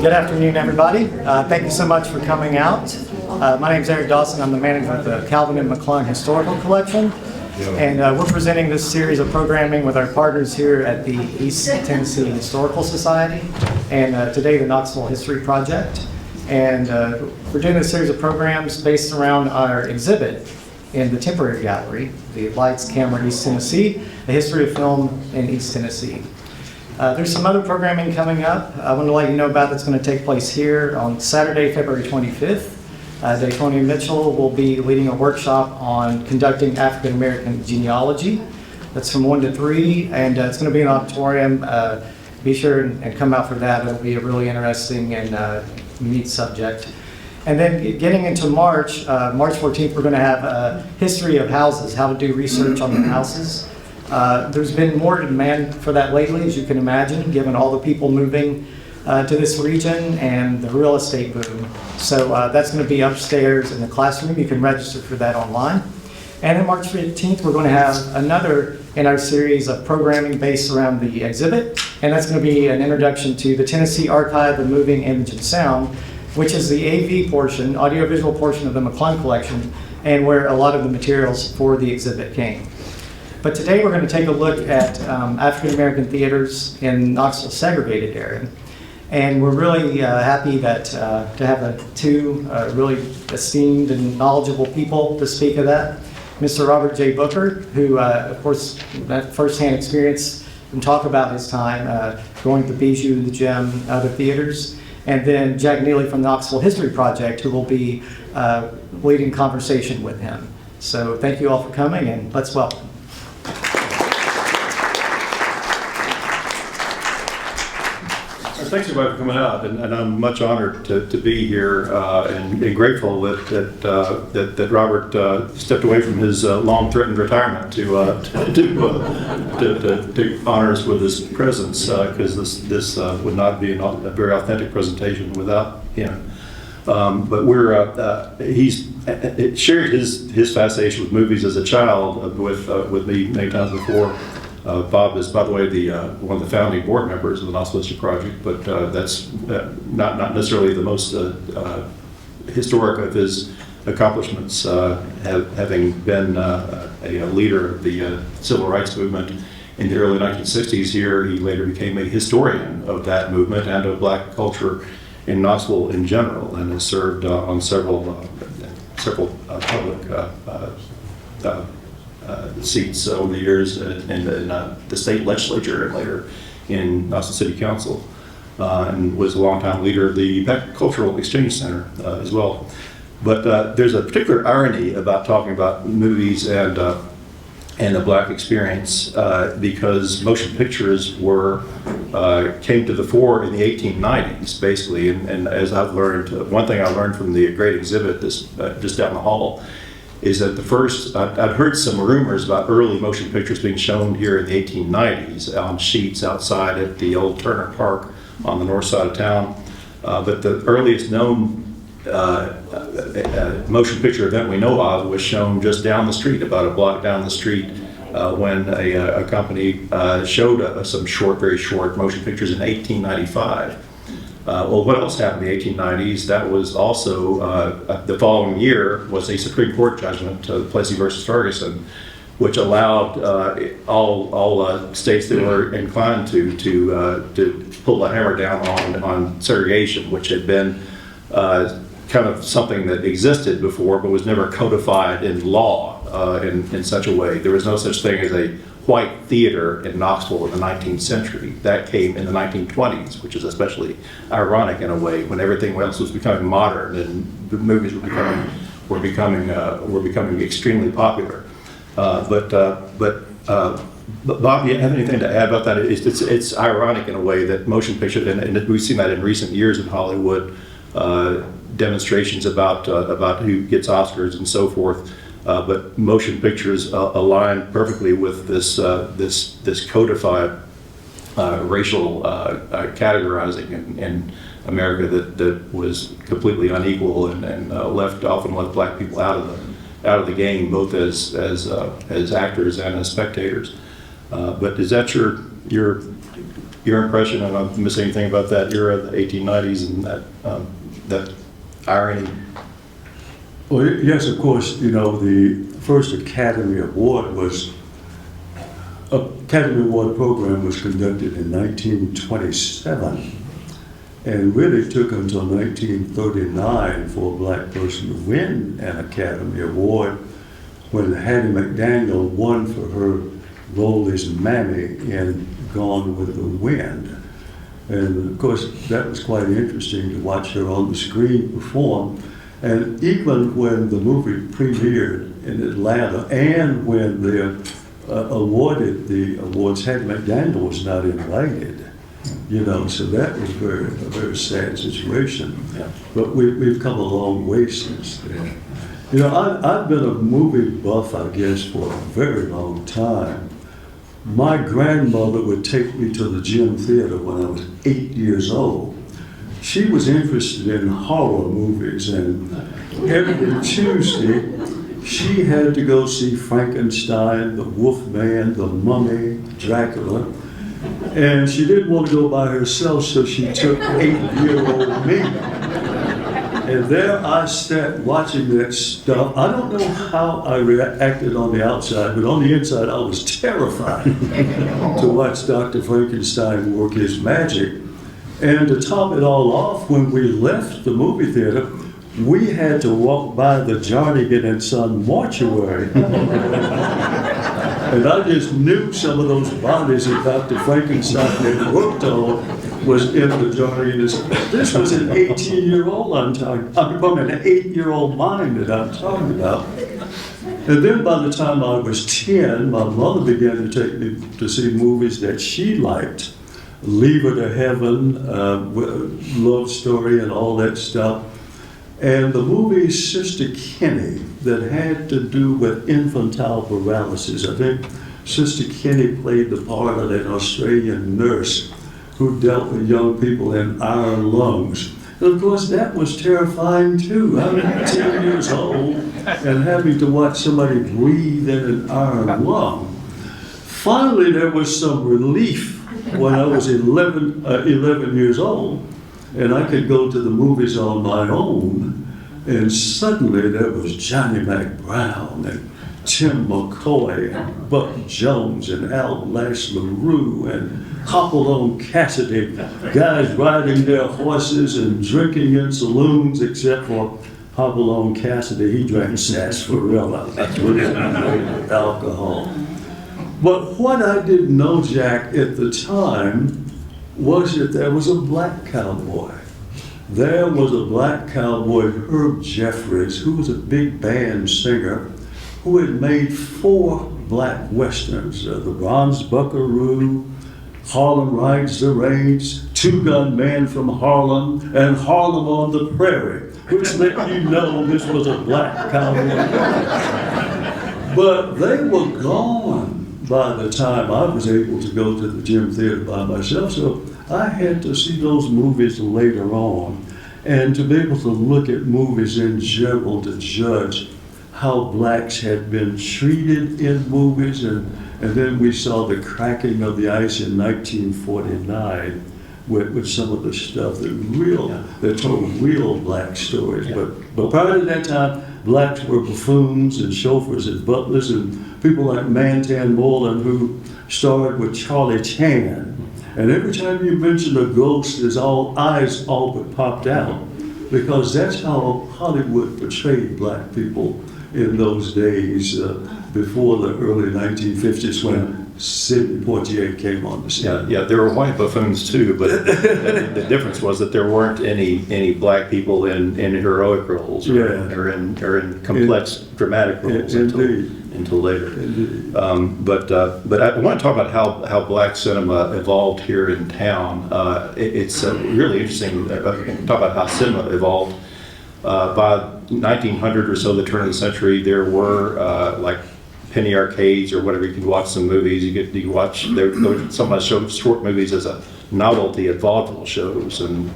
Good afternoon, everybody. Thank you so much for coming out. My name is Eric Dawson. I'm the manager of the Calvin and McClung Historical Collection. And we're presenting this series of programming with our partners here at the East Tennessee Historical Society and today the Knoxville History Project. And we're doing this series of programs based around our exhibit in the temporary gallery, the Lights, Camera, East Tennessee, a history of film in East Tennessee. There's some other programming coming up I want to let you know about that's going to take place here on Saturday, February 25th. Daytona Mitchell will be leading a workshop on conducting African American genealogy. That's from 1 to 3, and it's going to be in an auditorium. Be sure and come out for that. It'll be a really interesting and neat subject. And then getting into March 14th, we're going to have a history of houses, how to do research on the houses. There's been more demand for that lately, as you can imagine, given all the people moving to this region and the real estate boom. So that's going to be upstairs in the classroom. You can register for that online. And on March 15th, we're going to have another in our series of programming based around the exhibit. And that's going to be an introduction to the Tennessee Archive of Moving Image and Sound, which is the AV portion, audiovisual portion of the McClung collection, and where a lot of the materials for the exhibit came. But today we're going to take a look at African American theaters in Knoxville Segregated area. And we're really happy that to have two really esteemed and knowledgeable people to speak of that. Mr. Robert J. Booker, who of course that firsthand experience and talk about his time going to Bijou, the Gem, other theaters. And then Jack Neely from the Knoxville History Project, who will be leading conversation with him. So thank you all for coming, and let's welcome. Thanks everybody for coming out, and I'm much honored to be here and grateful that Robert stepped away from his long-threatened retirement to honor us with his presence, because this would not be a very authentic presentation without him. But he's shared his fascination with movies as a child with me many times before. Bob is, by the way, one of the founding board members of the Knoxville History Project, but that's not necessarily the most historic of his accomplishments, having been a leader of the civil rights movement in the early 1960s here. He later became a historian of that movement and of black culture in Knoxville in general, and has served on several public seats over the years in the state legislature and later in Knoxville City Council, and was a longtime leader of the Cultural Exchange Center as well. But there's a particular irony about talking about movies and the black experience, because motion pictures came to the fore in the 1890s, basically. And as I've learned, one thing I learned from the great exhibit just down the hall is that I'd heard some rumors about early motion pictures being shown here in the 1890s on sheets outside at the old Turner Park on the north side of town. But the earliest known motion picture event we know of was shown just down the street, about a block down the street, when a company showed some very short motion pictures in 1895. Well, what else happened in the 1890s? That was also, the following year was a Supreme Court judgment, Plessy versus Ferguson, which allowed all states that were inclined to pull the hammer down on segregation, which had been kind of something that existed before but was never codified in law in such a way. There was no such thing as a white theater in Knoxville in the 19th century. That came in the 1920s, which is especially ironic in a way, when everything else was becoming modern and the movies were becoming extremely popular. But Bob, you have anything to add about that? It's ironic in a way that motion picture, and we've seen that in recent years in Hollywood, demonstrations about who gets Oscars and so forth. But motion pictures align perfectly with this codified racial categorizing in America that was completely unequal and often left black people out of the game, both as actors and as spectators. But is that your your impression, and I don't miss anything about that era, the 1890s, and that irony? Well, yes, of course, you know, the first Academy Award program was conducted in 1927, and really took until 1939 for a black person to win an Academy Award, when Hattie McDaniel won for her role as Mammy in Gone with the Wind. And of course, that was quite interesting to watch her on the screen perform. And even when the movie premiered in Atlanta, and when they awarded the awards, Hattie McDaniel was not invited. You know, so that was a very sad situation. Yeah. But we've come a long way since then. You know, I've been a movie buff, I guess, for a very long time. My grandmother would take me to the Gym Theatre when I was 8 years old. She was interested in horror movies, and every Tuesday she had to go see Frankenstein, the Wolfman, the Mummy, Dracula. And she didn't want to go by herself, so she took 8-year-old me. And there I sat watching that stuff. I don't know how I reacted on the outside, but on the inside I was terrified to watch Dr. Frankenstein work his magic. And to top it all off, when we left the movie theater, we had to walk by the Jarnigan and Son mortuary. And I just knew some of those bodies that Dr. Frankenstein had worked on was in the Jarnigan. This was an 18-year-old an 8-year-old mind that I'm talking about. And then by the time I was 10, my mother began to take me to see movies that she liked. Leave Her to Heaven, Love Story, and all that stuff. And the movie Sister Kenny, that had to do with infantile paralysis. I think Sister Kenny played the part of an Australian nurse who dealt with young people in iron lungs. And of course, that was terrifying too. I was 10 years old and having to watch somebody breathe in an iron lung. Finally, there was some relief when I was 11 years old, and I could go to the movies on my own, and suddenly there was Johnny McBrown and Tim McCoy and Buck Jones and Al Lash LaRue and Hopalong Cassidy, guys riding their horses and drinking in saloons, except for Hopalong Cassidy. He drank sarsaparilla with alcohol. But what I didn't know, Jack, at the time was that there was a black cowboy. There was a black cowboy, Herb Jeffries, who was a big band singer, who had made 4 black westerns, The Bronze Buckaroo, Harlem Rides the Range, Two Gun Man from Harlem, and Harlem on the Prairie, which let you know this was a black cowboy. But they were gone by the time I was able to go to the Gym Theatre by myself, so I had to see those movies later on, and to be able to look at movies in general to judge how blacks had been treated in movies, and then we saw the cracking of the ice in 1949 with some of the stuff that told real black stories. Yeah. But prior to that time, blacks were buffoons and chauffeurs and butlers and people like Mantan Moreland, who starred with Charlie Chan. And every time you mentioned a ghost, his eyes all but popped out, because that's how Hollywood portrayed black people in those days, before the early 1950s, when Sidney Poitier came on the scene. Yeah, there were white buffoons too, but the difference was that there weren't any black people in heroic roles or in complex dramatic roles until later. But I want to talk about how black cinema evolved here in town. It's really interesting to talk about how cinema evolved. By 1900 or so, the turn of the century, there were like penny arcades or whatever. You could watch some movies. You could watch. There was some showed short movies as a novelty at vaudeville shows, and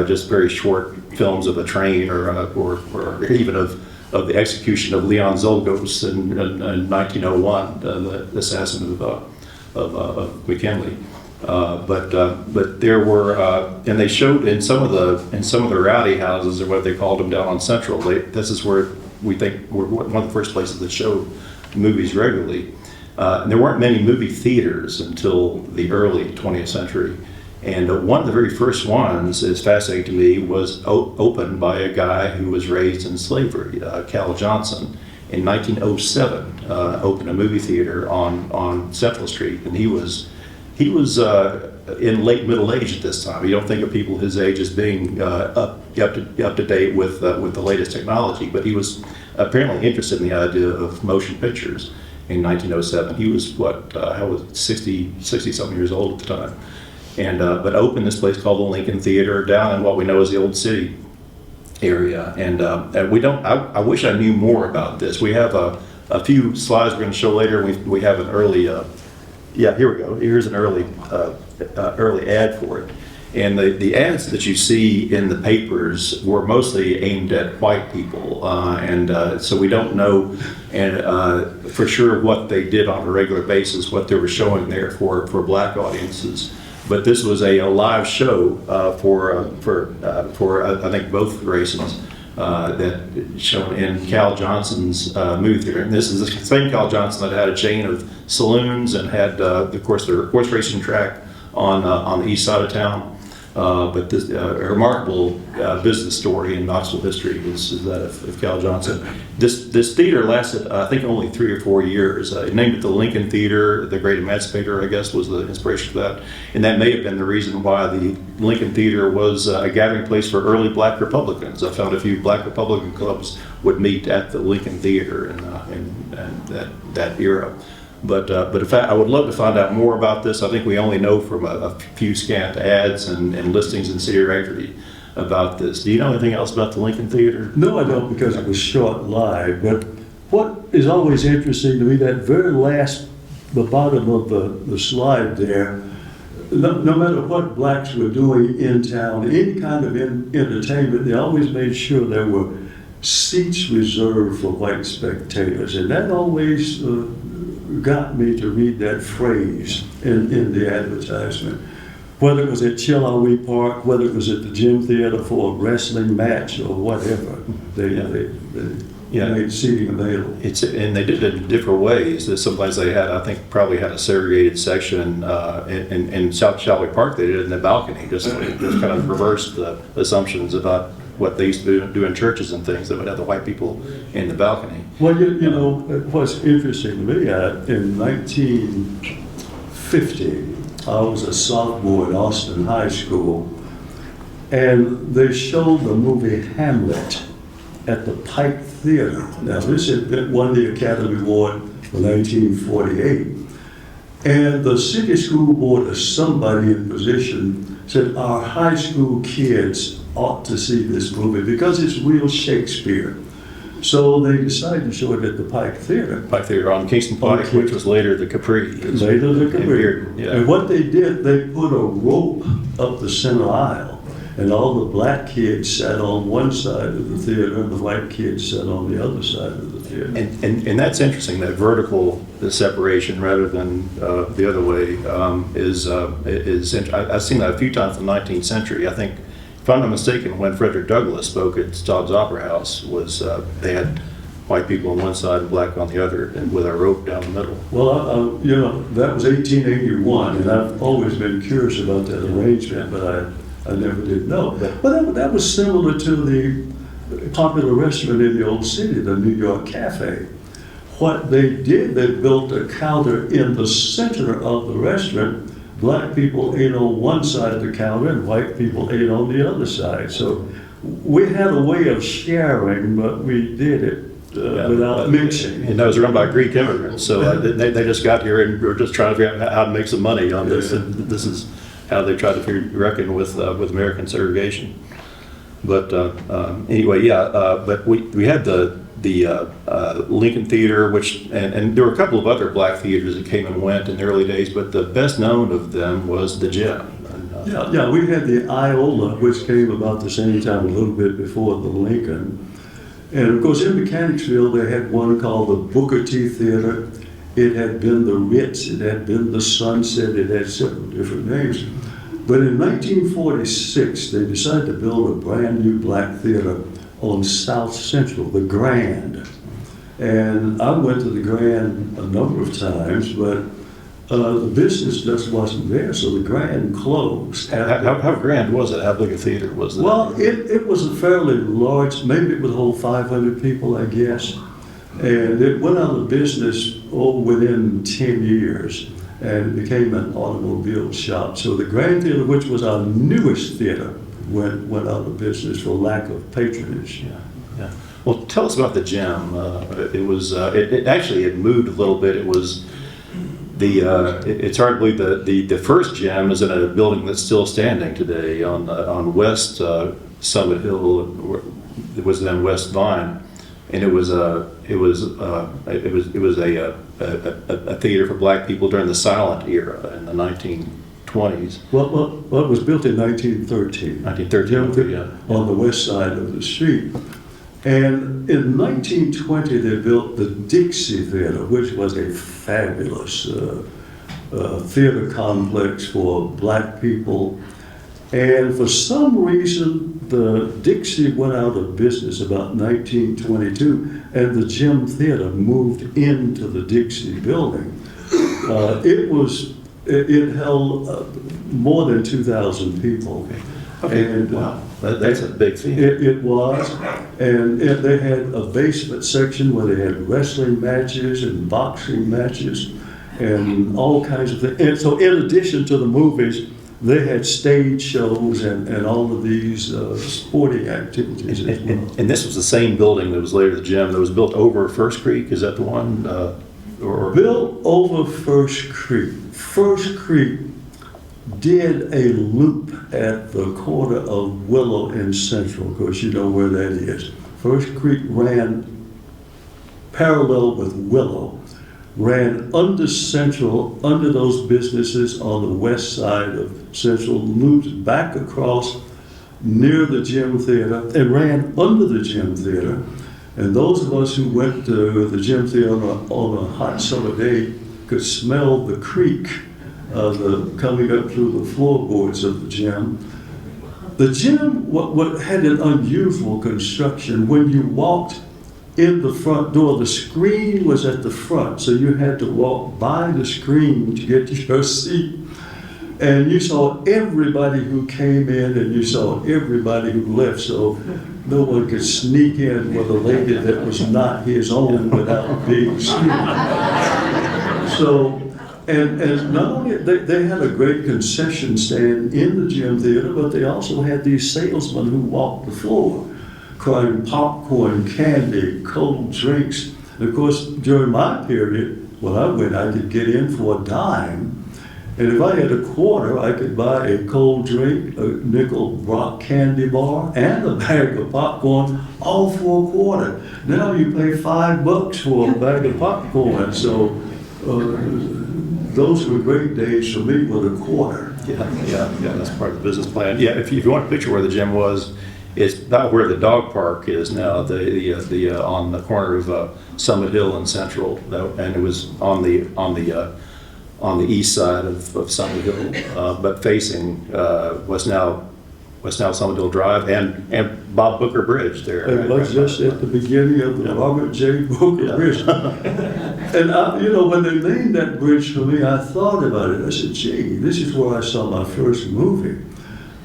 just very short films of a train or even of the execution of Leon Zolgos in 1901, the assassin of McKinley. But there were, and they showed in some of the rowdy houses, or what they called them down on Central. This is where we think we're one of the first places that showed movies regularly. And there weren't many movie theaters until the early 20th century. And one of the very first ones, is fascinating to me, was opened by a guy who was raised in slavery, Cal Johnson, in 1907. Opened a movie theater on Central Street, and he was in late middle age at this time. You don't think of people his age as being up to date with the latest technology, but he was apparently interested in the idea of motion pictures in 1907. He was how was it, 60 something years old at the time, and but opened this place called the Lincoln Theater down in what we know as the Old City area. And we don't. I wish I knew more about this. We have a few slides we're going to show later. We have an early. Yeah, here we go. Here's an early ad for it. And the ads that you see in the papers were mostly aimed at white people, so we don't know for sure what they did on a regular basis, what they were showing there for black audiences. But this was a live show for I think both races that shown in Cal Johnson's movie theater. And this is the same Cal Johnson that had a chain of saloons and had, of course, the horse racing track on the east side of town. But this a remarkable business story in Knoxville history is that of Cal Johnson. This theater lasted, I think, only 3 or 4 years. It named it the Lincoln Theater. The Great Emancipator, I guess, was the inspiration for that. And that may have been the reason why the Lincoln Theater was a gathering place for early black Republicans. I found a few black Republican clubs would meet at the Lincoln Theater in that era. But in fact, I would love to find out more about this. I think we only know from a few scant ads and listings in City Directory about this. Do you know anything else about the Lincoln Theater? No, I don't, because it was short lived. But what is always interesting to me, that very last, the bottom of the slide there, no matter what blacks were doing in town, any kind of entertainment, they always made sure there were seats reserved for white spectators. And that always got me to read that phrase in the advertisement. Whether it was at Chilhowee Park, whether it was at the gym theater for a wrestling match or whatever, they made seating available. And they did it in different ways. Sometimes they had, I think, probably had a segregated section in South Chilhowee Park. They did it in the balcony, just kind of reversed the assumptions about what they used to do in churches and things. That would have the white people in the balcony. Well, you know, what's interesting to me, in 1950, I was a sophomore at Austin High School, and they showed the movie Hamlet at the Pike Theater. Now, this had won the Academy Award for 1948. And the city school board, or somebody in position, said our high school kids ought to see this movie because it's real Shakespeare. So they decided to show it at the Pike Theater. Pike Theater on Kingston Pike, which was later the Capri. Later the Capri. Yeah. And what they did, they put a rope up the center aisle, and all the black kids sat on one side of the theater, and the white kids sat on the other side of the theater. And that's interesting. That vertical separation rather than the other way is. I've seen that a few times in the 19th century. I think, if I'm not mistaken, when Frederick Douglass spoke at Staub's Opera House, they had white people on one side and black on the other, and with a rope down the middle. Well, you know, that was 1881, and I've always been curious about that arrangement, but I never did know. But that was similar to the popular restaurant in the Old City, the New York Cafe. What they did, they built a counter in the center of the restaurant. Black people ate on one side of the counter and white people ate on the other side. So we had a way of sharing, but we did it without mixing. And that was run by Greek immigrants, so they just got here and were just trying to figure out how to make some money on this. And this is how they tried to reckon with American segregation. But anyway, but we had the Lincoln Theater, and there were a couple of other black theaters that came and went in the early days, but the best known of them was the Gym. We had the Iola, which came about the same time, a little bit before the Lincoln. And of course, in Mechanicsville, they had one called the Booker T Theater, It had been the Ritz, it had been the Sunset, it had several different names. But in 1946, they decided to build a brand new black theater on South Central, the Grand. And I went to the Grand a number of times, but the business just wasn't there, so the Grand closed. How grand was it? How big a theater was it? Well, it was a fairly large, maybe it would hold 500 people, I guess. And it went out of business within 10 years, and it became an automobile shop. So the Grand Theater, which was our newest theater, went out of business for lack of patronage. Yeah. Well, tell us about the gym. It actually had moved a little bit. It was it's hard to believe the first gym is in a building that's still standing today on West Summit Hill. It was then West Vine, and it was a theater for black people during the silent era in the 1920s. Well, it was built in 1913. 1913, yeah. On the west side of the street. And in 1920, they built the Dixie Theater, which was a fabulous theater complex for black people. And for some reason, the Dixie went out of business about 1922, and the Gym Theater moved into the Dixie building. It held more than 2,000 people. Okay. And, wow, that's a big theater. It was, and they had a basement section where they had wrestling matches and boxing matches and all kinds of things. And so in addition to the movies, they had stage shows and all of these sporting activities as well. And this was the same building that was later the gym that was built over First Creek. Is that the one? Built over First Creek. First Creek did a loop at the corner of Willow and Central, because you know where that is. First Creek ran parallel with Willow, ran under Central, under those businesses on the west side of Central, looped back across near the Gym Theater, and ran under the Gym Theater. And those of us who went to the Gym Theater on a hot summer day could smell the creek coming up through the floorboards of the gym. The gym what had an unusual construction. When you walked in the front door, the screen was at the front, so you had to walk by the screen to get to your seat. And you saw everybody who came in, and you saw everybody who left, so no one could sneak in with a lady that was not his own without being seen. So, and not only, they had a great concession stand in the Gym Theater, but they also had these salesmen who walked the floor, crying popcorn, candy, cold drinks. And of course, during my period, when I went, I could get in for a dime. And if I had a quarter, I could buy a cold drink, a nickel rock candy bar, and a bag of popcorn, all for a quarter. Now you pay $5 for a bag of popcorn. So those were great days for me with a quarter. Yeah, that's part of the business plan. Yeah, if you want to picture where the gym was, it's about where the dog park is now, the on the corner of Summit Hill and Central, and it was on the east side of Summit Hill, but facing what's now Summit Hill Drive and Bob Booker Bridge there. It was just at the beginning of the Robert J. Booker Bridge. And when they named that bridge for me, I thought about it. I said, gee, this is where I saw my first movie.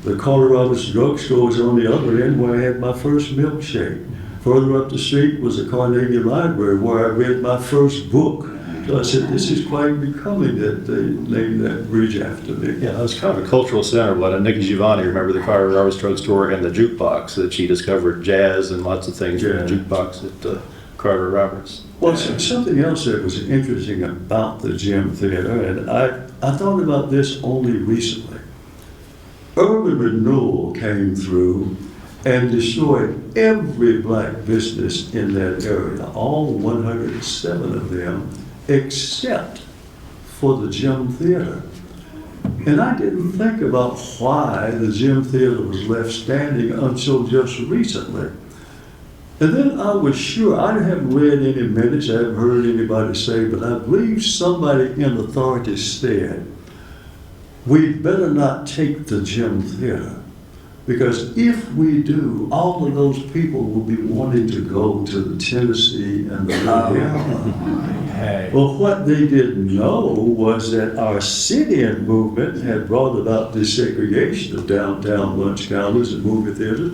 The Colorado's drugstore was on the other end where I had my first milkshake. Further up the street was the Carnegie Library where I read my first book. So I said, this is quite becoming that they named that bridge after me. Yeah, it was kind of a cultural center. But Nikki Giovanni, remember the Colorado's drugstore and the jukebox that she discovered jazz and lots of things from the jukebox at Carter Roberts. Well, something else that was interesting about the Gym Theater, and I thought about this only recently. Urban renewal came through and destroyed every black business in that area, all 107 of them, except for the Gym Theater. And I didn't think about why the Gym Theater was left standing until just recently. And then I was sure, I haven't read any minutes, I haven't heard anybody say, but I believe somebody in authority said, we better not take the gym theater. Because if we do, all of those people will be wanting to go to the Tennessee and the Louisiana. Well, what they didn't know was that our sit-in movement had brought about the segregation of downtown lunch counters and movie theaters.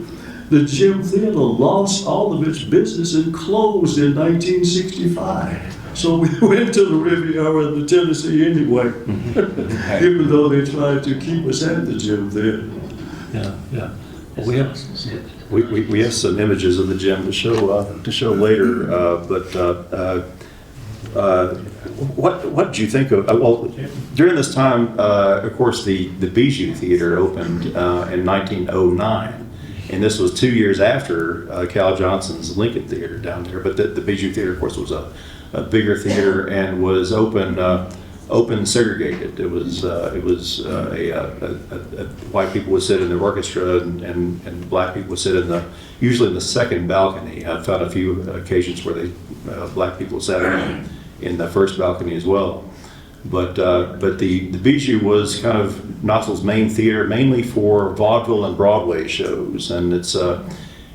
The gym theater lost all of its business and closed in 1965. So we went to the Riviera and the Tennessee anyway, even though they tried to keep us at the gym theater. Yeah. Well, we have some images of the gym to show later. What did you think of? Well, during this time, of course, the Bijou Theatre opened in 1909, and this was 2 years after Cal Johnson's Lincoln Theatre down there. But the Bijou Theatre, of course, was a bigger theater and was open segregated. It was white people would sit in the orchestra and black people would sit usually in the second balcony. I've found a few occasions where black people sat in the first balcony as well. But the Bijou was kind of Knoxville's main theater, mainly for vaudeville and Broadway shows, and it's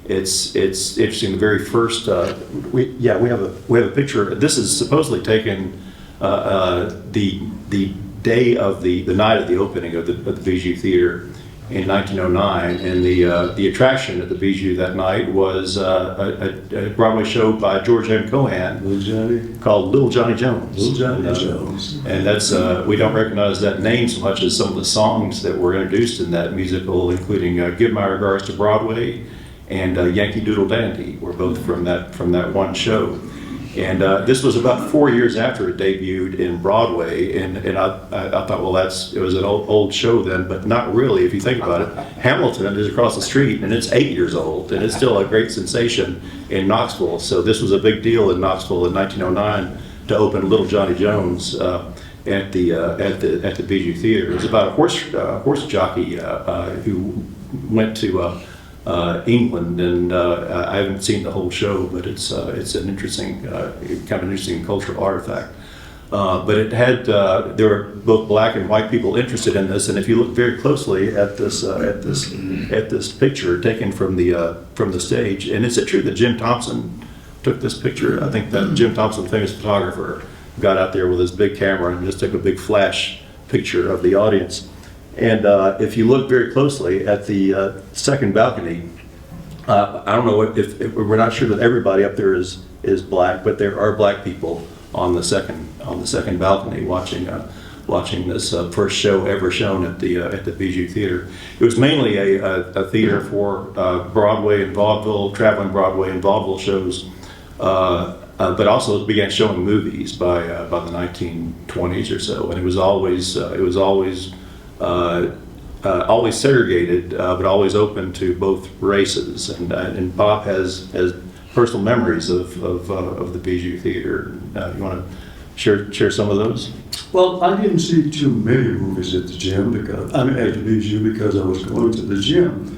interesting. The very first we have a picture. This is supposedly taken the day of the night of the opening of the Bijou Theatre in 1909, and the attraction at the Bijou that night was a Broadway show by George M. Cohan called Little Johnny Jones. Little Johnny Jones. And that's we don't recognize that name so much as some of the songs that were introduced in that musical, including "Give My Regards to Broadway" and "Yankee Doodle Dandy," were both from that one show. And this was about 4 years after it debuted in Broadway, and I thought, well, it was an old show then, but not really if you think about it. Hamilton is across the street, and it's 8 years old, and it's still a great sensation in Knoxville. So this was a big deal in Knoxville in 1909 to open Little Johnny Jones at the Bijou Theatre. It was about a horse jockey who went to England, and I haven't seen the whole show, but it's an interesting, kind of interesting cultural artifact. But it had there were both black and white people interested in this, and if you look very closely at this picture taken from the stage, and is it true that Jim Thompson took this picture? I think that Jim Thompson, the famous photographer, got out there with his big camera and just took a big flash picture of the audience. And if you look very closely at the second balcony, I don't know if we're not sure that everybody up there is black, but there are black people on the second balcony watching this first show ever shown at the Bijou Theatre. It was mainly a theater for Broadway and vaudeville, traveling Broadway and vaudeville shows, but also began showing movies by the 1920s or so, and it was always segregated, but always open to both races. And Bob has personal memories of the Bijou Theatre. You want to share some of those? Well, I didn't see too many movies at the gym at the Bijou because I was going to the gym.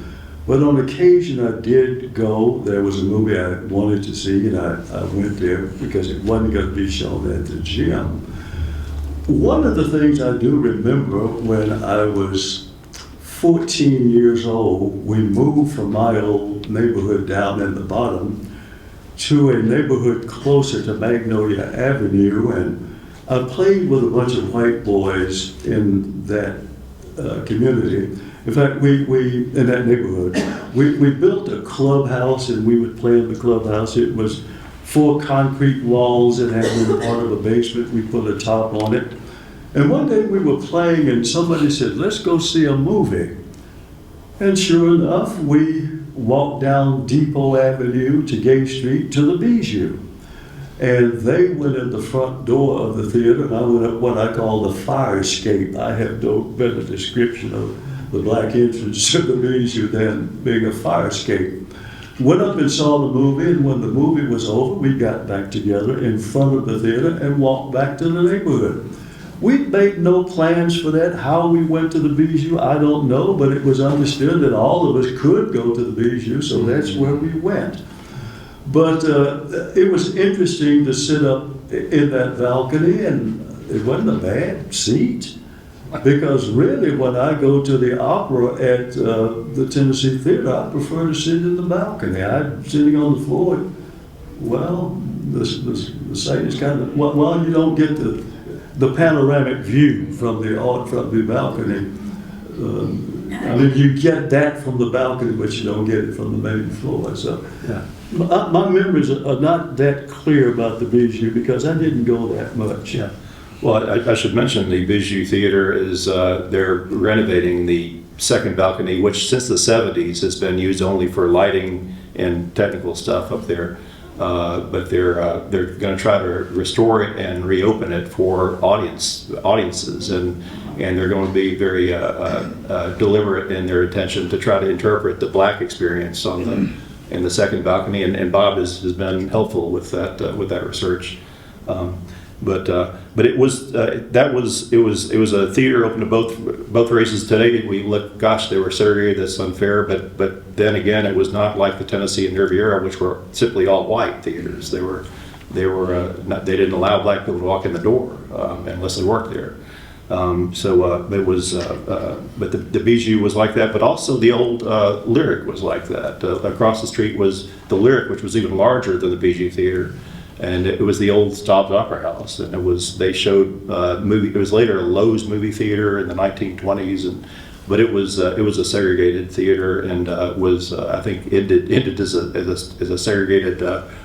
But on occasion I did go. There was a movie I wanted to see, and I went there because it wasn't going to be shown at the gym. One of the things I do remember when I was 14 years old, we moved from my old neighborhood down in the bottom to a neighborhood closer to Magnolia Avenue, and I played with a bunch of white boys in that community. In fact, we in that neighborhood, we built a clubhouse, and we would play in the clubhouse. It was 4 concrete walls that had been part of a basement. We put a top on it. And one day we were playing, and somebody said, let's go see a movie. And sure enough, we walked down Depot Avenue to Gay Street to the Bijou. And they went in the front door of the theater, and I went up what I call the fire escape. I have no better description of the black entrance to the Bijou than being a fire escape. Went up and saw the movie, and when the movie was over, we got back together in front of the theater and walked back to the neighborhood. We made no plans for that. How we went to the Bijou, I don't know, but it was understood that all of us could go to the Bijou, so that's where we went. But it was interesting to sit up in that balcony, and it wasn't a bad seat. Because really, when I go to the opera at the Tennessee Theatre, I prefer to sit in the balcony. I'm sitting on the floor. Well, the site is kind of, well, you don't get the panoramic view from the balcony. I mean, you get that from the balcony, but you don't get it from the main floor. So, Yeah. my memories are not that clear about the Bijou because I didn't go that much. Yeah. Well, I should mention the Bijou Theatre is, they're renovating the second balcony, which since the 70s has been used only for lighting and technical stuff up there. But they're going to try to restore it and reopen it for audiences, and they're going to be very deliberate in their intention to try to interpret the Black experience in the second balcony, and Bob has been helpful with that research. But it was a theater open to both races. Today we look, gosh, they were segregated. That's unfair. But then again, it was not like the Tennessee and Riviera, which were simply all white theaters. They didn't allow Black people to walk in the door unless they worked there. It was, but the Bijou was like that. But also the old Lyric was like that. Across the street was the Lyric, which was even larger than the Bijou Theater. And it was the old Staub's Opera House, and they showed movie. It was later a Lowe's movie theater in the 1920s, but it was a segregated theater, and was I think ended as a segregated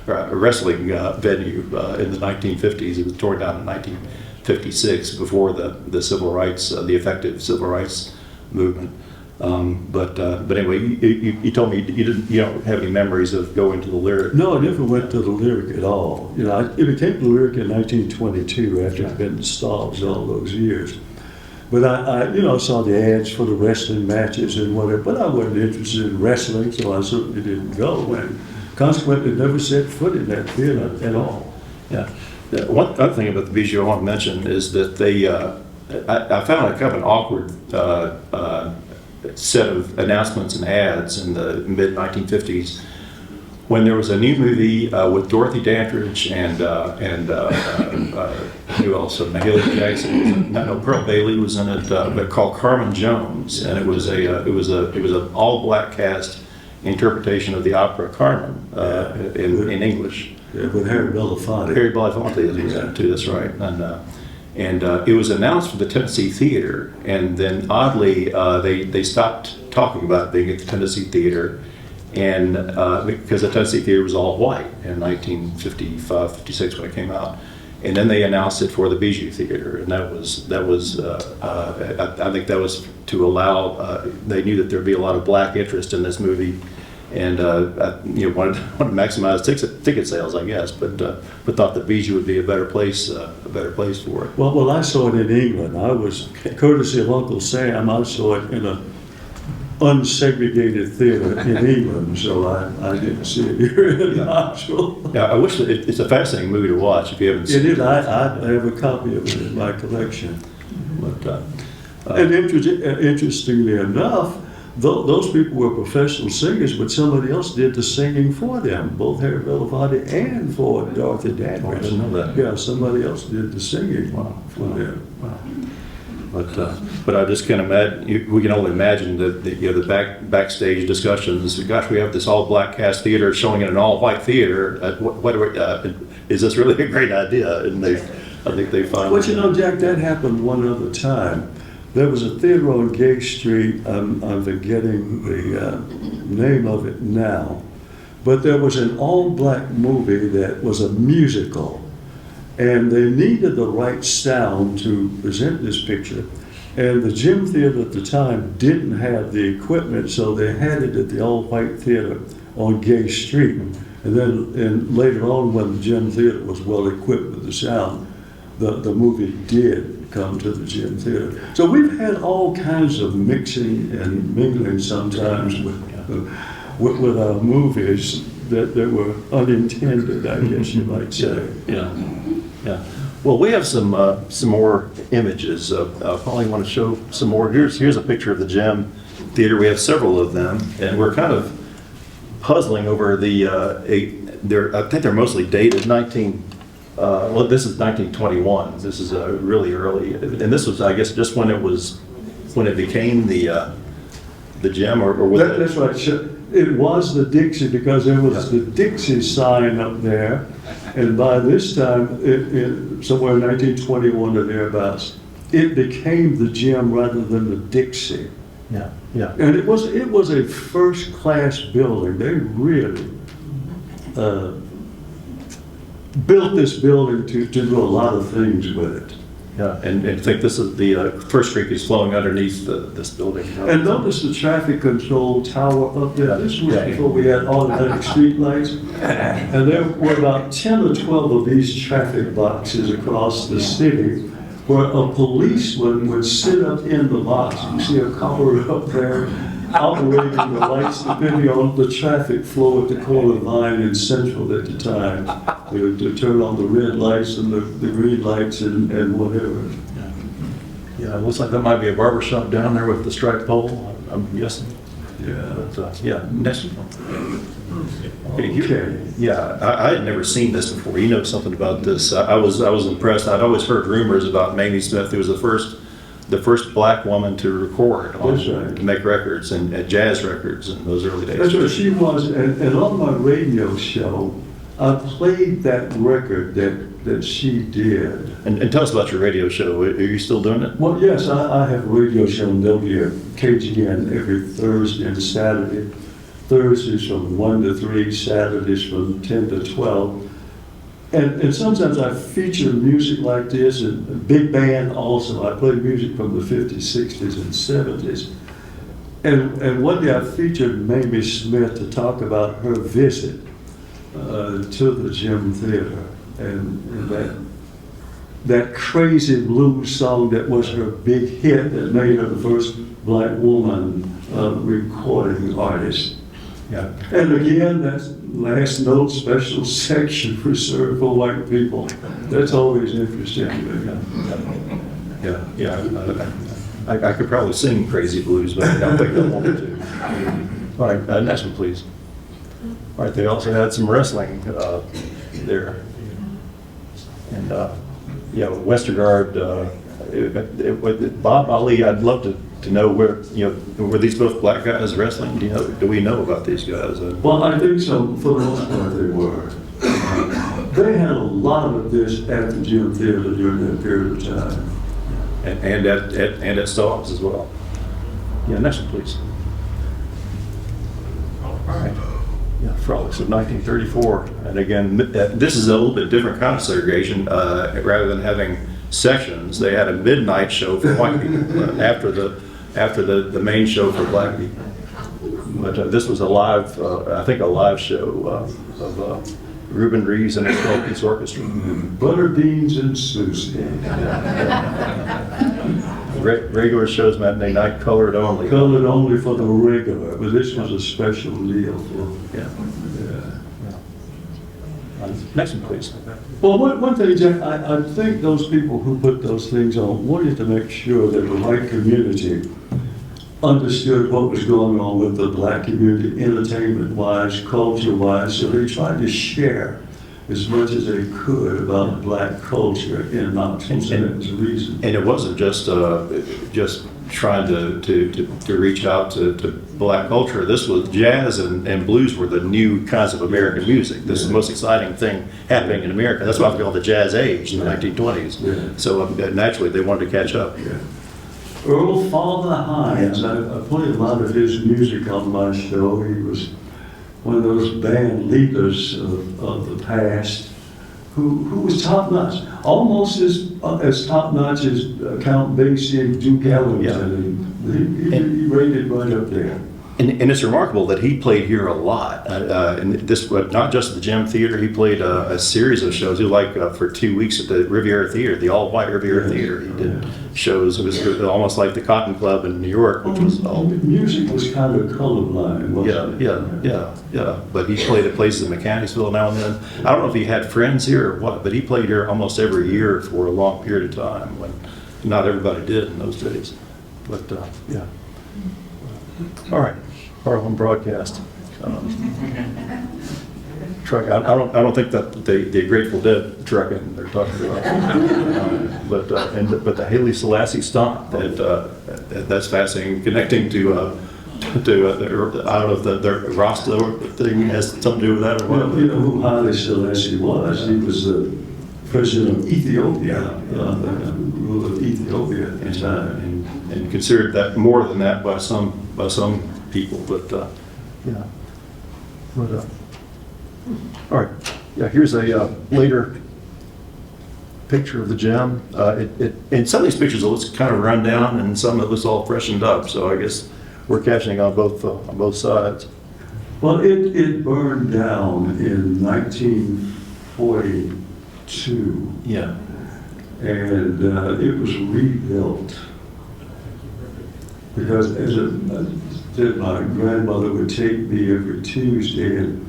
wrestling venue in the 1950s. It was torn down in 1956 before the civil rights, the effective civil rights movement. But anyway, you told me you don't have any memories of going to the Lyric. No, I never went to the Lyric at all. You know, it became the Lyric in 1922 after it'd been Staub's all those years. But I saw the ads for the wrestling matches and whatever, but I wasn't interested in wrestling, so I certainly didn't go, and consequently never set foot in that theater at all. Yeah. One other thing about the Bijou I want to mention is that they, I found a kind of an awkward set of announcements and ads in the mid-1950s when there was a new movie with Dorothy Dandridge and who else? Mahalia Jackson. No, Pearl Bailey was in it, but called Carmen Jones, and it was an all-black cast interpretation of the opera Carmen in English. Yeah, with Harry Belafonte. Harry Belafonte is in it too. That's right. And it was announced for the Tennessee Theater, and then oddly they stopped talking about being at the Tennessee Theater, and because the Tennessee Theater was all white in 1955, 56 when it came out, and then they announced it for the Bijou Theater, and that was I think that was to allow they knew that there'd be a lot of Black interest in this movie. And wanted to maximize ticket sales, I guess, but thought that Bijou would be a better place for it. Well, I saw it in England. I was courtesy of Uncle Sam. I saw it in an unsegregated theater in England, so I didn't see it here in Knoxville. Yeah, I wish it's a fascinating movie to watch if you haven't seen it. I have a copy of it in my collection. But and interestingly enough, those people were professional singers, but somebody else did the singing for them, both Harry Belafonte and for Dorothy Dandridge. I didn't know that. Yeah, somebody else did the singing for them. Wow. But I just can't imagine. We can only imagine the backstage discussions. Gosh, we have this all-black cast theater showing in an all-white theater. Is this really a great idea? And I think they finally. Well, Jack, that happened one other time. There was a theater on Gay Street, I'm forgetting the name of it now, but there was an all-black movie that was a musical, and they needed the right sound to present this picture, and the Gym Theater at the time didn't have the equipment, so they had it at the all-white theater on Gay Street, and later on when the Gym Theater was well equipped with the sound, the movie did come to the Gym Theater. So we've had all kinds of mixing and mingling sometimes with our movies that were unintended, I guess you might say. Yeah. Well, we have some more images. Paul, you want to show some more? Here's a picture of the Gym Theater. We have several of them, and we're kind of puzzling over I think they're mostly dated 19. Well, this is 1921. This is really early, and this was, I guess, just when it became the gym, or was it? That's right. It was the Dixie because there was the Dixie sign up there, and by this time, somewhere in 1921 or thereabouts, it became the gym rather than the Dixie. Yeah, yeah. And it was a first-class building. They really built this building to do a lot of things with it. Yeah, and I think this is the First Creek is flowing underneath this building. And notice the traffic control tower up there. This was before we had automatic street lights. And there were about 10 or 12 of these traffic boxes across the city where a policeman would sit up in the box. You see a collar up there operating the lights depending on the traffic flow at the corner line in Central at the time. They would turn on the red lights and the green lights and whatever. Yeah, it looks like that might be a barber shop down there with the striped pole, I'm guessing. Yeah. But, yeah, next one. Okay. Yeah, I had never seen this before. You know something about this. I was impressed. I'd always heard rumors about Mamie Smith, who was the first black woman to record, to make records and jazz records in those early days. That's what she was, and on my radio show, I played that record that she did. And tell us about your radio show. Are you still doing it? Well, yes, I have a radio show on WKGN every Thursday and Saturday. Thursdays from 1 to 3, Saturdays from 10 to 12. And sometimes I feature music like this, and big band also. I play music from the 50s, 60s, and 70s. And one day I featured Mamie Smith to talk about her visit to the Gym Theater. And that crazy blues song that was her big hit that made her the first black woman recording artist. Yeah. And again, that's last note special section reserved for white people. That's always interesting to me. Yeah. I could probably sing Crazy Blues, but I don't think I wanted to. All right, next one, please. All right, they also had some wrestling there. And, yeah, Westergaard, Bob Ali, I'd love to know where, were these both black guys wrestling? Do we know about these guys? Well, I think so, for the most part they were. They had a lot of this at the Gym Theater during that period of time. And at Staub's as well. Yeah, next one, please. All right. Yeah, Frolics of 1934. And again, this is a little bit different kind of segregation. Rather than having sessions, they had a midnight show for white people after the main show for black people. But this was a live, I think a live show of Reuben Reeves and his 12-piece orchestra. Butter beans and Susie. Regular shows matinee night, colored only. Colored only for the regular, but this was a special deal for. Yeah. Next one, please. Well, one thing, Jack, I think those people who put those things on wanted to make sure that the white community understood what was going on with the black community, entertainment-wise, culture-wise, so they tried to share as much as they could about black culture in Knoxville. So that was the reason. And it wasn't just trying to reach out to black culture. This was jazz and blues were the new kinds of American music. This is the most exciting thing happening in America. That's why we call it the Jazz Age in the 1920s. Yeah. So naturally they wanted to catch up. Yeah. Earl Father Hines, I played a lot of his music on my show. He was one of those band leaders of the past who was top-notch, almost as top-notch as Count Basie and Duke Ellington. Yeah. He rated right up there. And it's remarkable that he played here a lot. And this, not just at the Gym Theater, he played a series of shows. He was for 2 weeks at the Riviera Theater, the all-white Riviera Theater. He did shows. It was almost like the Cotton Club in New York, which was all. Music was kind of colorblind, wasn't it? Yeah. But he played at places in Mechanicsville now and then. I don't know if he had friends here or what, but he played here almost every year for a long period of time when not everybody did in those days. But yeah. All right, Harlem Broadcast. truck. I don't think that the Grateful Dead trucking they're talking about, but the Haile Selassie stomp that's fascinating. Connecting to I don't know if the Rasta thing has something to do with that or what. Well, you know who Haile Selassie was? He was the president of Ethiopia, the ruler of Ethiopia at the time. And considered that more than that by some people, but yeah. But, all right, yeah. Here's a later picture of the gym. And some of these pictures it looks kind of run down, and some it looks all freshened up. So I guess we're cashing on both sides. Well, it burned down in 1942. Yeah. And it was rebuilt because my grandmother would take me every Tuesday, and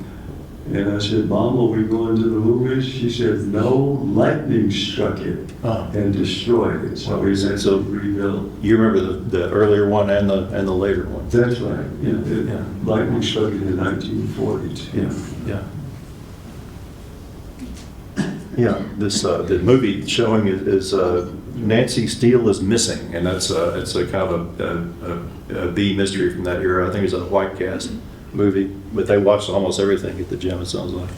I said, "Mom, are we going to the movies?" She said, "No, lightning struck it and destroyed it." So we had to rebuild. You remember the earlier one and the later one? That's right. Yeah, lightning struck it in 1942. Yeah. Yeah, this the movie showing is Nancy Steele is Missing, and it's a kind of a B mystery from that era. I think it's a white cast movie, but they watched almost everything at the gym. It sounds like.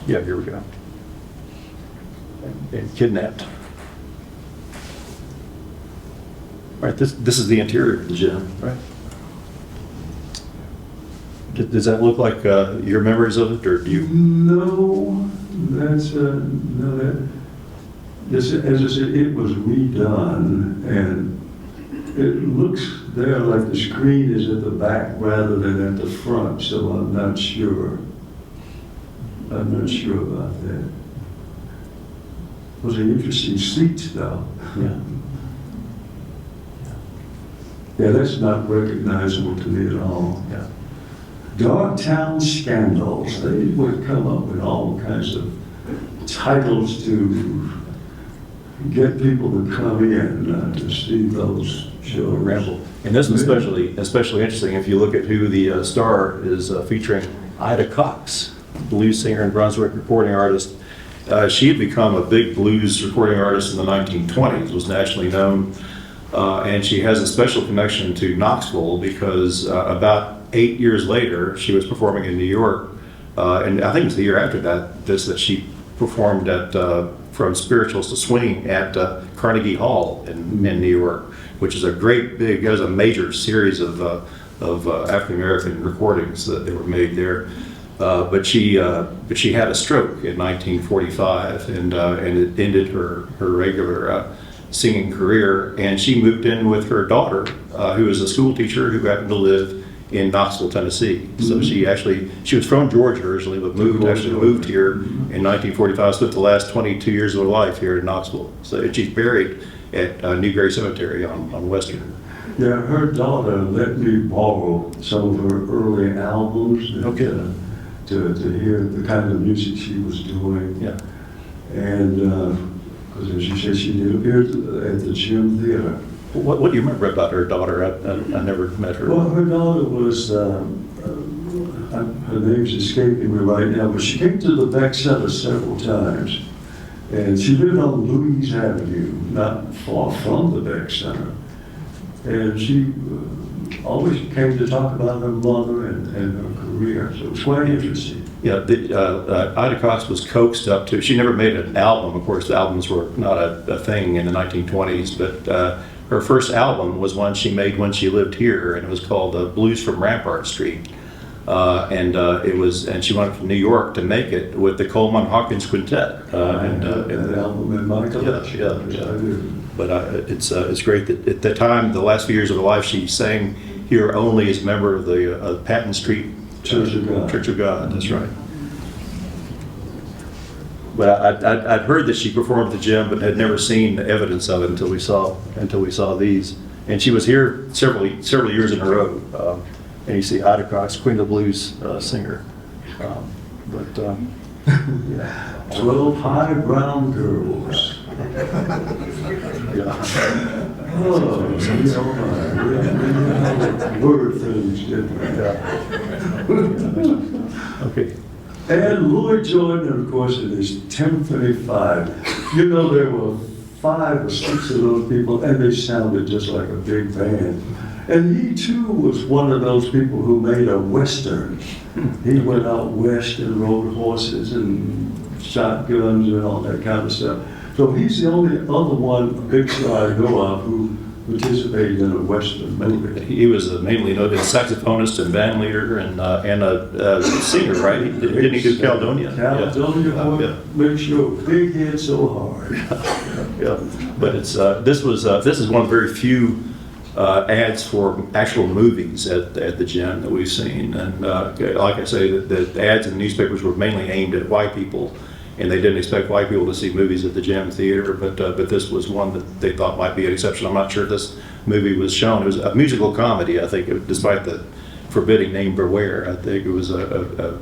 Yeah, here we go. And kidnapped. All right, this is the interior of the gym, right? Does that look like your memories of it, or do you? No, that's no. As I said, it was redone, and it looks there like the screen is at the back rather than at the front. So I'm not sure. I'm not sure about that. It was an interesting seat, though. Yeah. Yeah, that's not recognizable to me at all. Yeah. Dogtown Scandals. They would come up with all kinds of titles to get people to come in to see those shows. Ramble. And this is especially interesting if you look at who the star is featuring. Ida Cox, blues singer and Brunswick recording artist. She had become a big blues recording artist in the 1920s, was nationally known, and she has a special connection to Knoxville because about 8 years later, she was performing in New York, and I think it was the year after that she performed at From Spirituals to Swinging at Carnegie Hall in New York, which is a great big, it was a major series of African American recordings that they were made there. But she had a stroke in 1945, and it ended her regular singing career. And she moved in with her daughter, who is a school teacher who happened to live in Knoxville, Tennessee. So she was from Georgia originally, but moved here in 1945. Spent the last 22 years of her life here in Knoxville. So she's buried at Newberry Cemetery on Western. Yeah, her daughter let me borrow some of her early albums to hear the kind of music she was doing. Yeah. And because as you said, she did appear at the Gym Theatre. What do you remember about her daughter? I never met her. Well, her daughter was, her name's escaping me right now, but she came to the Beck Center several times. And she lived on Louise Avenue, not far from the Beck Center. And she always came to talk about her mother and her career, so it was quite interesting. Yeah, Ida Cox was coaxed up to, she never made an album. Of course, the albums were not a thing in the 1920s, but her first album was one she made when she lived here, and it was called Blues from Rampart Street. And she went to New York to make it with the Coleman Hawkins Quintet. That album in my collection. Yeah. But it's great that at the time, the last few years of her life, she sang here only as a member of the Patton Street Church of God. Church of God. That's right. But I'd heard that she performed at the gym, but had never seen evidence of it until we saw these. And she was here several years in a row. And you see Ida Cox, Queen of the Blues singer. 12 high brown girls. Oh, word things, didn't we? Okay. And Lloyd Jordan, of course, in his 10:35. You know, there were 5 or 6 of those people, and they sounded just like a big band. And he too was one of those people who made a Western. He went out west and rode horses and shotguns and all that kind of stuff. So he's the only other one, big star I know of, who participated in a Western movie. He was a mainly noted saxophonist and band leader and a singer, right? Didn't he do Caledonia? Caledonia, Yeah. makes your big head so hard. Yeah, but it's this is one of very few ads for actual movies at the gym that we've seen, and like I say, the ads in the newspapers were mainly aimed at white people, and they didn't expect white people to see movies at the gym theater, but this was one that they thought might be an exception. I'm not sure this movie was shown. It was a musical comedy, I think, despite the forbidding name Beware. I think it was a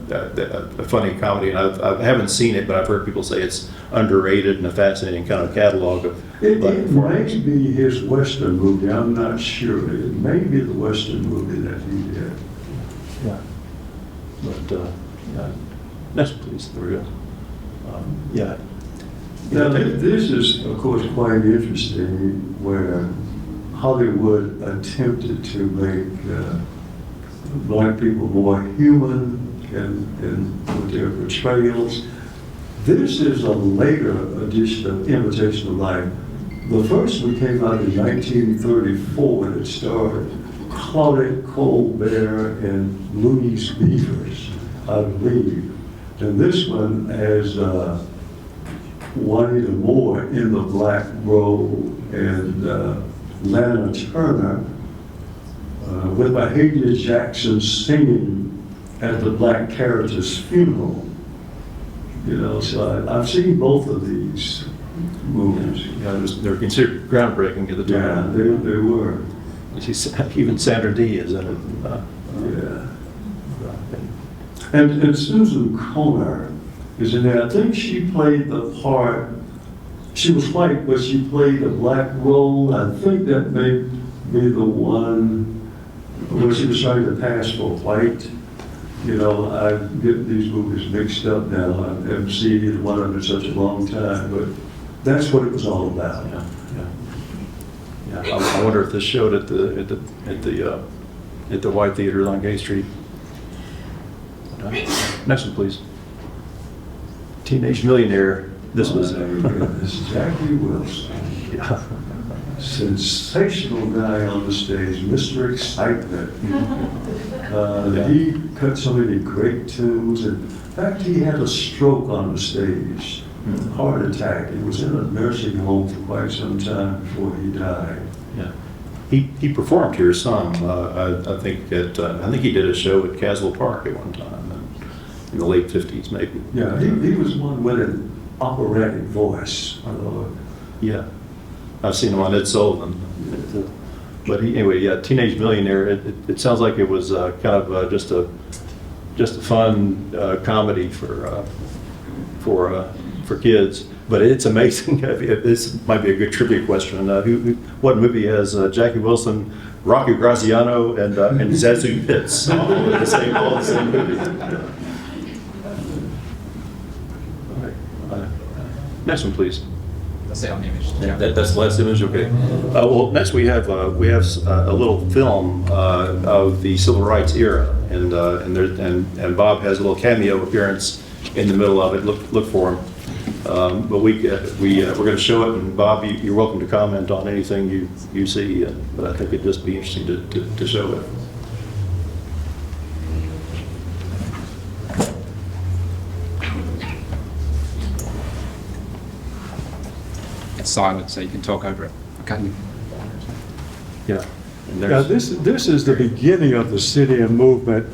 funny comedy, and I haven't seen it, but I've heard people say it's underrated and a fascinating kind of catalog of black It performers. may be his Western movie, I'm not sure. It may be the Western movie that he did. Yeah. But, yeah. Next, please. There we go. Yeah. Now, this is, of course, quite interesting, where Hollywood attempted to make black people more human with their portrayals. This is a later edition of Imitation of Life. The first one came out in 1934, and it starred Claudette Colbert and Louise Beavers, I believe. And this one has Juanita Moore in the black role and Lana Turner with Mahalia Jackson singing at the black character's funeral. You know, so I've seen both of these movies. Yeah, they're considered groundbreaking at the Yeah, time. they were. Even Sandra Dee is in it. Yeah. And Susan Conner is in there. I think she played the part, she was white, but she played a black role. I think that may be the one where she was trying to pass for white. You know, I get these movies mixed up now. I haven't seen either one of them in such a long time, but that's what it was all about. Yeah. I wonder if this showed at the White Theater on Gay Street. Next one, please. Teenage Millionaire. This was. This is Jackie Wilson. Yeah. Sensational guy on the stage, Mr. Excitement. He cut so many great tunes. In fact, he had a stroke on the stage, heart attack. He was in a nursing home for quite some time before he died. Yeah. He performed here some. I think he did a show at Caswell Park at one time in the late 50s, maybe. Yeah, he was one with an operatic voice. Yeah. I've seen him on Ed Sullivan. But anyway, yeah, Teenage Millionaire. It sounds like it was kind of just a fun comedy for kids. But it's amazing. This might be a good trivia question. What movie has Jackie Wilson, Rocky Graziano, and Zazie Pitts all in the same movie? Next one, please. That's the only image. Yeah, that's the last image. Okay. Well, next we have a little film of the civil rights era, and Bob has a little cameo appearance in the middle of it. Look for him. But we're going to show it, and Bob, you're welcome to comment on anything you see. But I think it'd just be interesting to show it. It's silent, so you can talk over it. Okay. Yeah. And Now, this is the beginning of the sit-in movement,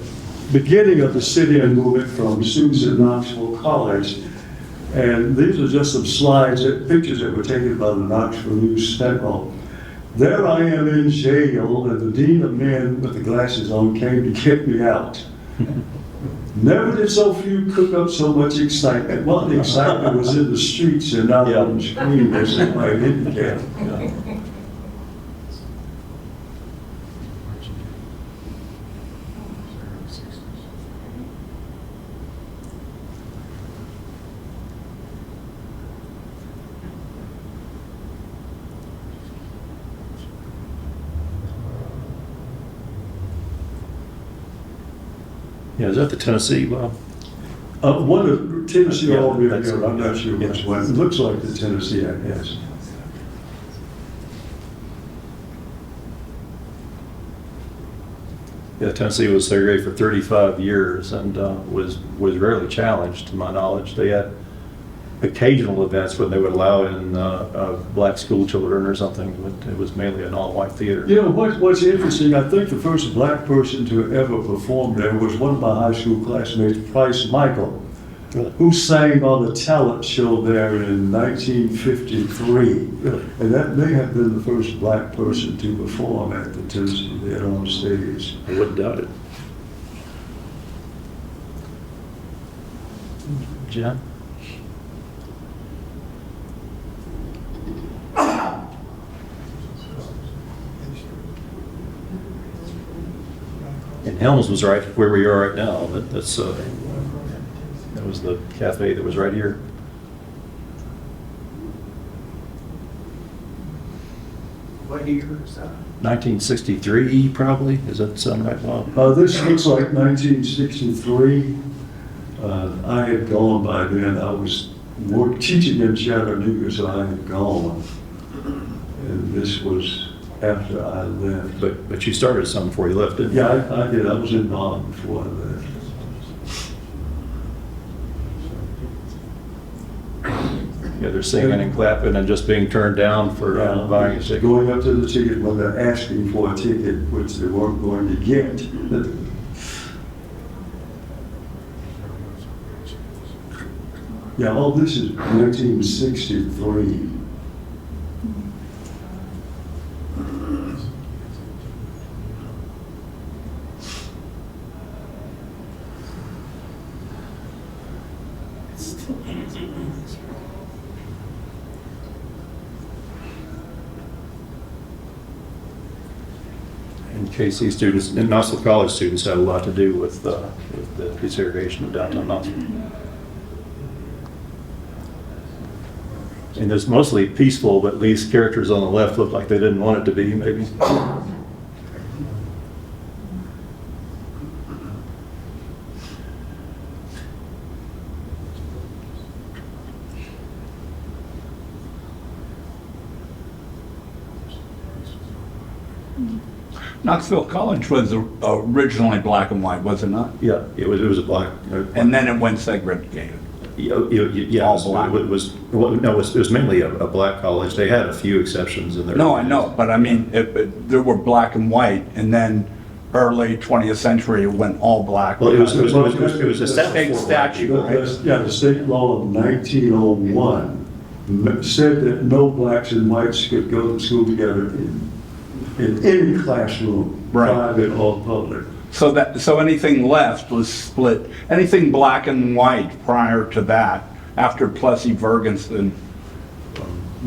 from students at Knoxville College. And these are just some slides, pictures that were taken by the Knoxville News Sentinel. There I am in jail, and the dean of men with the glasses on came to get me out. Never did so few cook up so much excitement. Well, the excitement was in the streets and not on the screen, as it might indicate. Yeah, is that the Tennessee, Bob? One of Tennessee, Yeah, all over that's- here, I'm not sure which one. It looks like the Tennessee, I guess. Yeah, Tennessee was segregated for 35 years and was rarely challenged, to my knowledge. They had occasional events when they would allow in black school children or something, but it was mainly an all-white theater. You know, what's interesting, I think the first black person to ever perform there was one of my high school classmates, Price Michael, who sang on the talent show there in 1953. Really? And that may have been the first black person to perform at the Tennessee Theater on stage. I wouldn't doubt it. John? And Helms was right where we are right now. That was the cafe that was right here. What year is that? 1963, probably. Does that sound right, Bob? This looks like 1963. I had gone by then. I was teaching in Chattanooga, so I had gone. And this was after I left. But you started some before you left, didn't you? Yeah, I did. I was in Bonn before I left. Yeah, they're singing and clapping and just being turned down for buying a ticket. Going up to the ticket when they're asking for a ticket, which they weren't going to get. Yeah, all this is 1963. And KC students, and Knoxville College students had a lot to do with the desegregation of downtown Knoxville. And it's mostly peaceful, but at least characters on the left look like they didn't want it to be, maybe. Knoxville College was originally black and white, was it not? Yeah, it was a black. And then it went segregated. Yeah, All black. it was mainly a black college. They had a few exceptions in there. No, I know, but I mean, there were black and white, and then early 20th century, it went all black. Well, it was established Big for black statue, people. right? Yeah, the state law of 1901 said that no blacks and whites could go to school together in any classroom, Right. private or public. So anything left was split. Anything black and white prior to that, after Plessy Ferguson,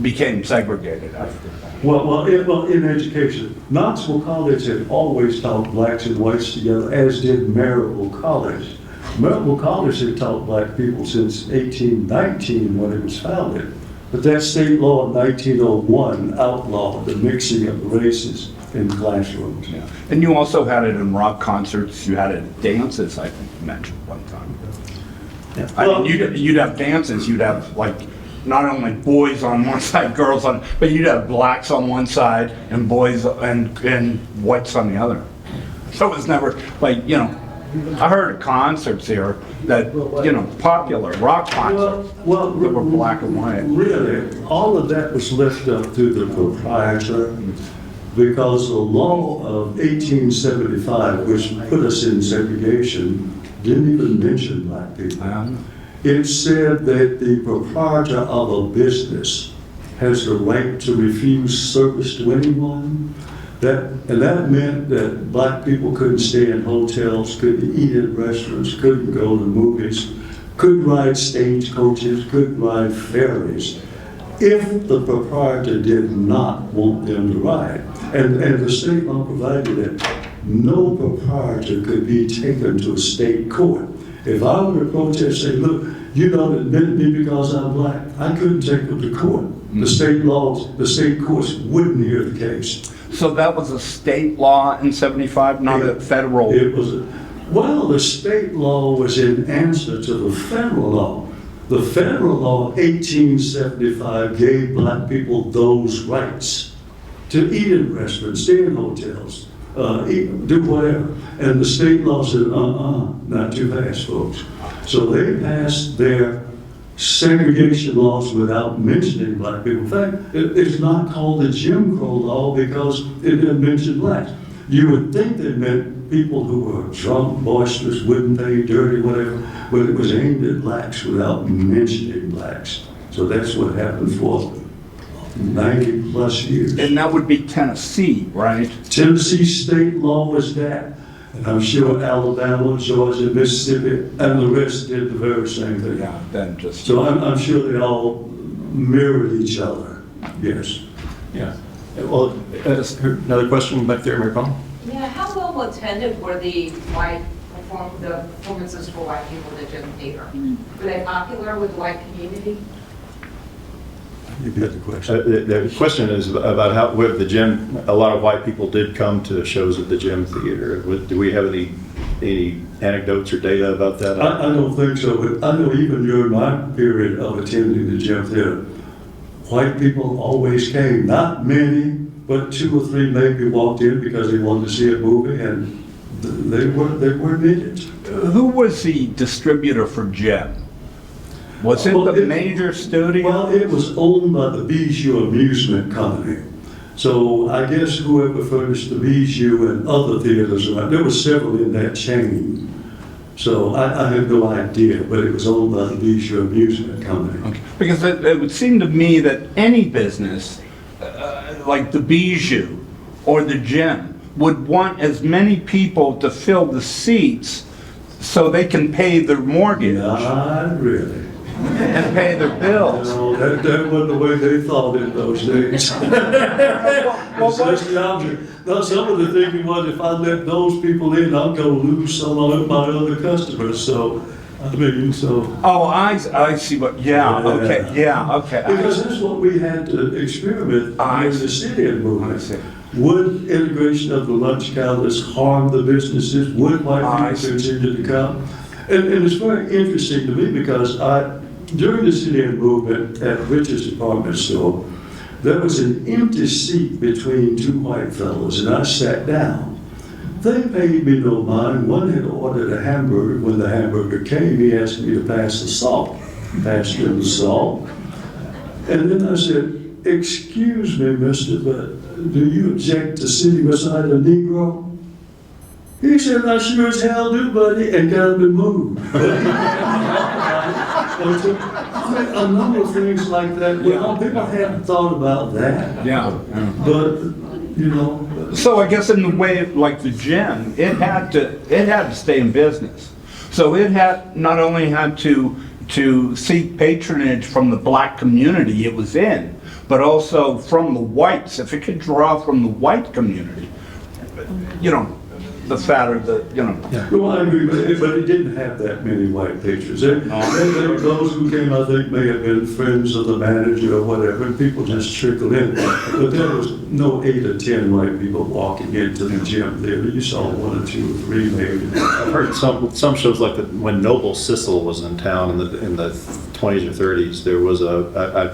became segregated after that. Well, in education, Knoxville College had always taught blacks and whites together, as did Maryville College. Maryville College had taught black people since 1819 when it was founded. But that state law of 1901 outlawed the mixing of races in classrooms. Yeah. And you also had it in rock concerts, you had it at dances, I think you mentioned one time. Yeah. I mean, you'd have dances, you'd have like, not only boys on one side, girls on, but you'd have blacks on one side and boys and whites on the other. So it was never, like, you know, I heard of concerts here that, you know, popular rock concerts that were black and white. Really, all of that was left up to the proprietor because the law of 1875, which put us in segregation, didn't even mention black people. It said that the proprietor of a business has the right to refuse service to anyone, That meant that black people couldn't stay in hotels, couldn't eat in restaurants, couldn't go to movies, couldn't ride stagecoaches, couldn't ride ferries, if the proprietor did not want them to ride. And the state law provided that no proprietor could be taken to a state court. If I were to protest, say, look, you don't admit me because I'm black, I couldn't take them to court. The state laws, the state courts wouldn't hear the case. So that was a state law in 75, not a federal? It was, well, the state law was in answer to the federal law. The federal law, 1875, gave black people those rights to eat in restaurants, stay in hotels, do whatever. And the state law said, not too fast, folks. So they passed their segregation laws without mentioning black people. In fact, it's not called the Jim Crow law because it didn't mention blacks. You would think they meant people who were drunk, boisterous, wouldn't pay, dirty, whatever, but it was aimed at blacks without mentioning blacks. So that's what happened for 90 plus years. And that would be Tennessee, right? Tennessee state law was that. And I'm sure Alabama, Georgia, Mississippi, and the rest did the very same thing. Yeah, then just. So I'm sure they all mirrored each other, yes. Yeah. Well, another question back there, Mayor Palmer? Yeah, how well attended were the performances for white people at Bijou Theatre? Were they popular with the white community? You get the question. The question is about how, with the gym, a lot of white people did come to shows at the Gym Theater. Do we have any anecdotes or data about that? I don't think so, but I know even during my period of attending the Gym Theater, white people always came. Not many, but 2 or 3 maybe walked in because they wanted to see a movie, and they weren't in it. Who was the distributor for Gem? Was it the major studio? Well, it was owned by the Bijou Amusement Company. So I guess whoever furnished the Bijou and other theaters around, there were several in that chain. So I have no idea, but it was owned by the Bijou Amusement Company. Okay. Because it would seem to me that any business, like the Bijou or the Gem, would want as many people to fill the seats so they can pay their mortgage Not really. and pay their bills. No, that wasn't the way they thought in those days. That's the object. Now, some of the thinking was if I let those people in, I'm going to lose some of my other customers. So, I mean, so. Oh, I see what, yeah, okay, yeah, okay. Because that's what we had to experiment in the city movement. I see. Would integration of the lunch counters harm the businesses? Would white people continue to come? And it's very interesting to me because during the city movement at Richard's department store, there was an empty seat between 2 white fellows, and I sat down. They paid me no mind. One had ordered a hamburger. When the hamburger came, he asked me to pass the salt. Passed him the salt. And then I said, "Excuse me, mister, but do you object to sitting beside a Negro?" He said, "I sure as hell do, buddy," and got up and moved. A number of things like that. Well, people hadn't thought about that. Yeah. But, you know. So I guess in the way like the Gem, it had to stay in business. So it had not only had to seek patronage from the black community it was in, but also from the whites. If it could draw from the white community, you know, the fatter the, you know. Yeah. Well, I agree, but it didn't have that many white patrons. Those who came, I think, may have been friends of the manager or whatever, and people just trickled in. But there was no 8 or 10 white people walking into the Gym Theater. You saw 1 or 2 or 3 maybe. I've heard some shows like that when Noble Sissel was in town in the 20s or 30s, there was I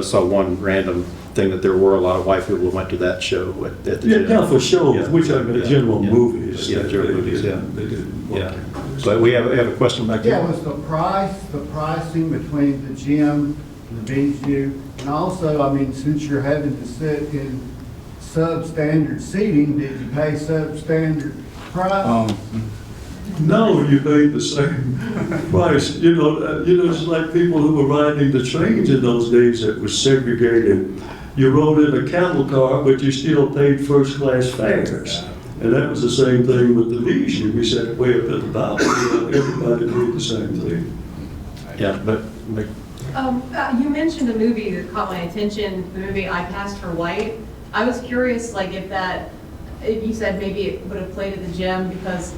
saw one random thing that there were a lot of white people who went to that show at the Gym. Yeah, for shows, Yeah. which are general movies. Yeah, general movies, yeah. They didn't walk Yeah. in. But we have a question back Yeah, here. was the pricing between the Gym and the Bijou, and also, I mean, since you're having to sit in substandard seating, did you pay substandard price? No, you paid the same price. You know, it's like people who were riding the trains in those days that was segregated. you rode in a cattle car, but you still paid first-class fares. And that was the same thing with the Bijou. We sat way up at the balcony, everybody did the same thing. Yeah, but You mentioned a movie that caught my attention, the movie I Passed for White. I was curious, like, if you said maybe it would have played at the gym, because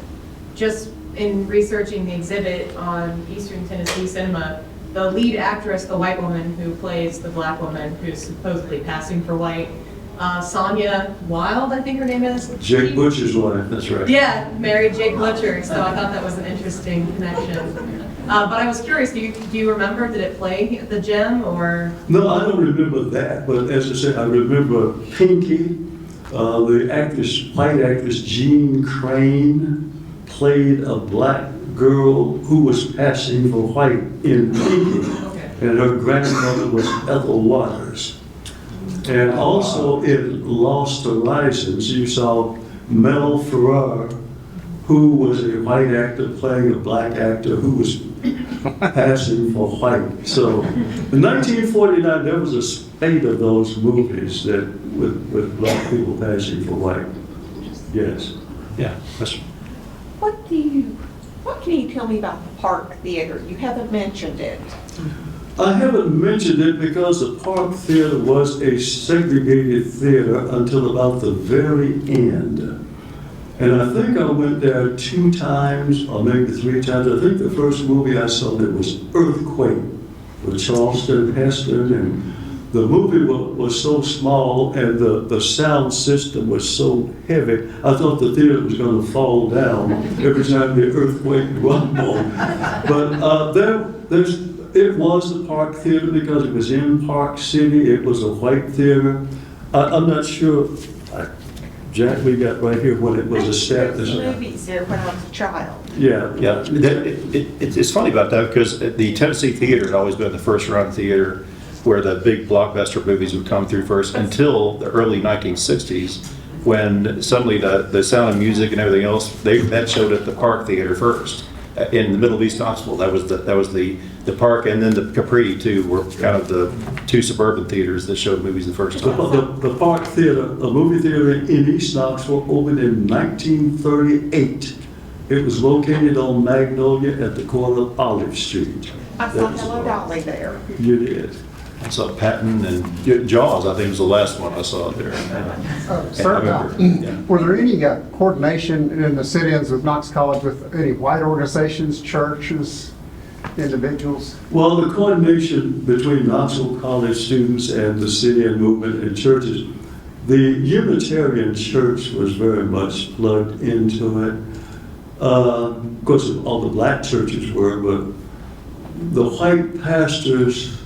just in researching the exhibit on Eastern Tennessee Cinema, the lead actress, the white woman who plays the black woman who's supposedly passing for white, Sonia Wilde, I think her name is. Jake Butcher's wife, that's right. Yeah, married Jake Butcher, so I thought that was an interesting connection. But I was curious, do you remember, did it play at the gym, or? No, I don't remember that, but as I said, I remember Pinky, the white actress Jean Crane played a black girl who was passing for white in Pinky, and her grandmother was Ethel Waters. And also in Lost Horizons, you saw Mel Ferrer, who was a white actor playing a black actor who was passing for white. So in 1949, there was a spate of those movies that with black people passing for white. Yes. yeah, that's, What can you tell me about the Park Theater? You haven't mentioned it. I haven't mentioned it because the Park Theater was a segregated theater until about the very end. And I think I went there 2 times, or maybe 3 times. I think the first movie I saw there was Earthquake with Charleston Heston, and the movie was so small and the sound system was so heavy, I thought the theater was going to fall down every time the earthquake rumbled. But it was the Park Theater because it was in Park City. It was a white theater. I'm not sure, Jack, we got right here when it was established. There were movies there when I was a child. Yeah. yeah. It's funny about that because the Tennessee Theater had always been the first run theater where the big blockbuster movies would come through first until the early 1960s, when suddenly the Sound of Music and everything else, that showed at the Park Theater first in the Middle of East Knoxville. That was the Park, and then the Capri too were kind of the 2 suburban theaters that showed movies the first time. The Park Theater, a movie theater in East Knoxville, opened in 1938. It was located on Magnolia at the corner of Olive Street. I saw Hello Dolly there. You did. I saw Patton and Jaws, I think was the last one I saw there. Sir, were there any coordination in the sit-ins of Knox College with any white organizations, churches, individuals? Well, the coordination between Knoxville College students and the sit-in movement and churches, the Unitarian Church was very much plugged into it. Of course, all the black churches were, but the white pastors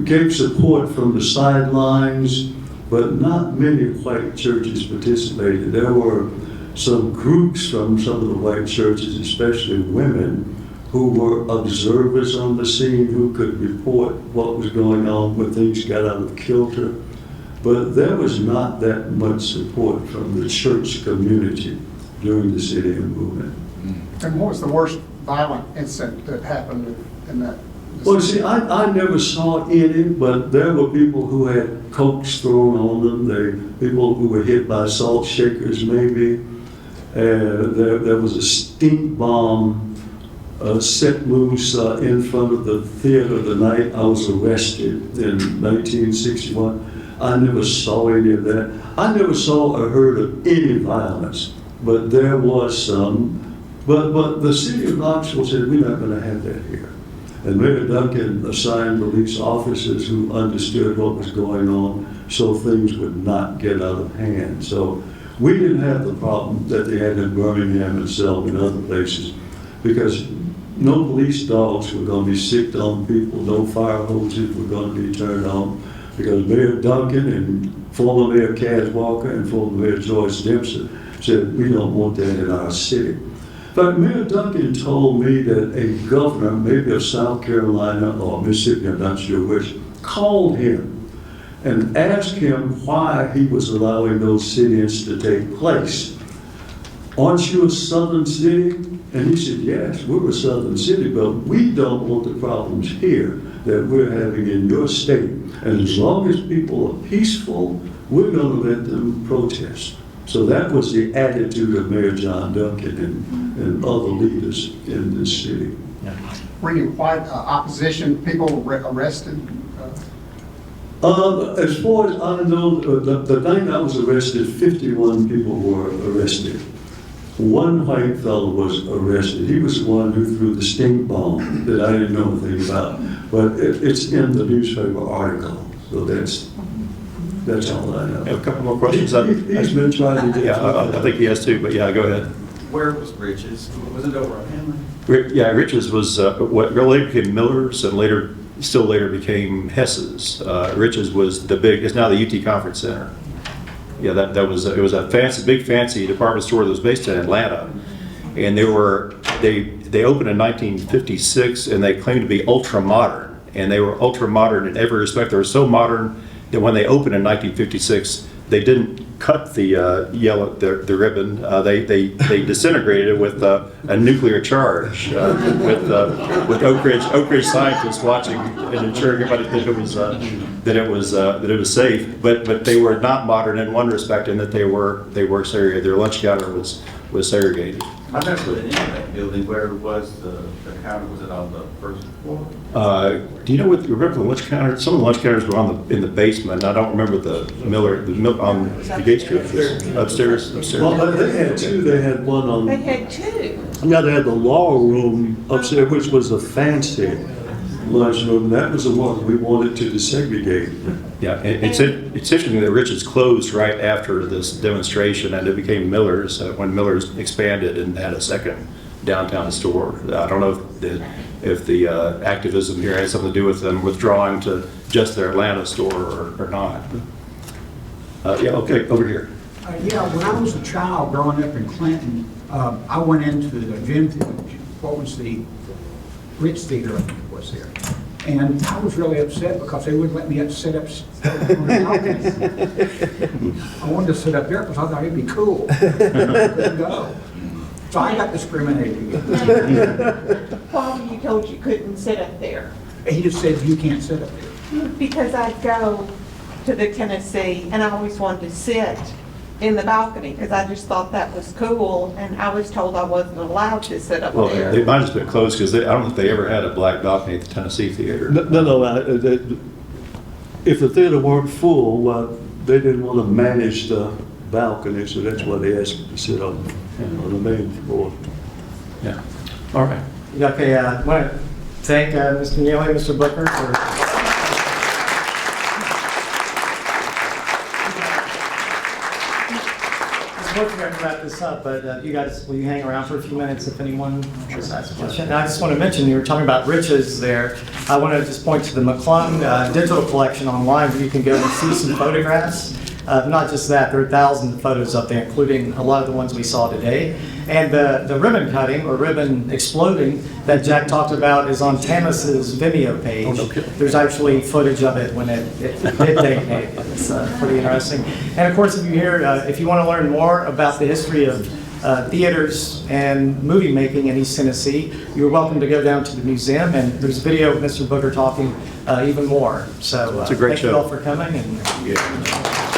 gave support from the sidelines, but not many white churches participated. There were some groups from some of the white churches, especially women, who were observers on the scene, who could report what was going on when things got out of kilter. But there was not that much support from the church community during the sit-in movement. And what was the worst violent incident that happened in that? Well, see, I never saw any, but there were people who had cokes thrown on them, people who were hit by salt shakers maybe. There was a stink bomb set loose in front of the theater the night I was arrested in 1961. I never saw any of that. I never saw or heard of any violence, but there was some. But the city of Knoxville said, we're not going to have that here. And Mayor Duncan assigned police officers who understood what was going on so things would not get out of hand. So we didn't have the problem that they had in Birmingham and Selma and other places, because no police dogs were going to be sicked on people, no fire hoses were going to be turned on, because Mayor Duncan and former Mayor Cass Walker and former Mayor Joyce Dempsey said, we don't want that in our city. But Mayor Duncan told me that a governor, maybe of South Carolina or Mississippi, I'm not sure which, called him and asked him why he was allowing those sit-ins to take place. aren't you a southern city? And he said, yes, we're a southern city, but we don't want the problems here that we're having in your state. And as long as people are peaceful, we're going to let them protest. So that was the attitude of Mayor John Duncan and other leaders in this city. Were any white opposition people arrested? As far as I know, the night I was arrested, 51 people were arrested. One white fellow was arrested. He was the one who threw the stink bomb that I didn't know anything about. But it's in the newspaper article, so that's all I know. A couple more questions. He's been trying to get. Yeah, I think he has too, but yeah, go ahead. Where was Riches? Was it over on Henley? Yeah, Riches was what later became Miller's and still later became Hess's. Riches was it's now the UT Conference Center. Yeah, it was a big fancy department store that was based in Atlanta, and they opened in 1956, and they claimed to be ultra modern, and they were ultra modern in every respect. They were so modern that when they opened in 1956, they didn't cut the the ribbon. They disintegrated it with a nuclear charge with Oak Ridge scientists watching and ensuring everybody that it was safe. But they were not modern in one respect, in that they were segregated. Their lunch counter was segregated. I remember in that building where was the counter, was it on the first floor? Do you remember the lunch counter? Some of the lunch counters were in the basement. I don't remember the Miller on the Gate Street. Upstairs. Well, they had two. They had one on. They had two. Yeah, they had the law room upstairs, which was a fancy lunchroom. That was the one we wanted to desegregate. Yeah, it's interesting that Richards closed right after this demonstration, and it became Miller's when Miller's expanded and had a second downtown store. I don't know if the activism here had something to do with them withdrawing to just their Atlanta store or not. Yeah, okay, over here. Yeah, when I was a child growing up in Clinton, I went into the gym, what was the Ritz Theater, I think it was there. And I was really upset because they wouldn't let me sit up on the balcony. I wanted to sit up there because I thought it'd be cool. I couldn't go. So I got discriminated against. Why were you told you couldn't sit up there? He just said, you can't sit up there. Because I'd go to the Tennessee and I always wanted to sit in the balcony because I just thought that was cool, and I was told I wasn't allowed to sit up Well, there. they might have been closed because I don't think they ever had a black balcony at the Tennessee Theater. No. If the theater weren't full, they didn't want to manage the balcony, so that's why they asked me to sit on the main floor. Yeah. All right. Okay, I want to thank Mr. Neely and Mr. Blicker for we're going to wrap this up, but you guys, will you hang around for a few minutes if anyone wants to ask a question? And I just want to mention, you were talking about Riches there. I want to just point to the McClung digital collection online where you can go and see some photographs. Not just that, there are thousands of photos up there, including a lot of the ones we saw today. And the ribbon cutting, or ribbon exploding, that Jack talked about is on Tamas's Vimeo page. Oh, okay. There's actually footage of it when it did detonate. It's pretty interesting. And of course, if you want to learn more about the history of theaters and movie making in East Tennessee, you're welcome to go down to the museum, and there's a video of Mr. Booker talking even more. So it's a great thank show. you all for coming. And Yeah.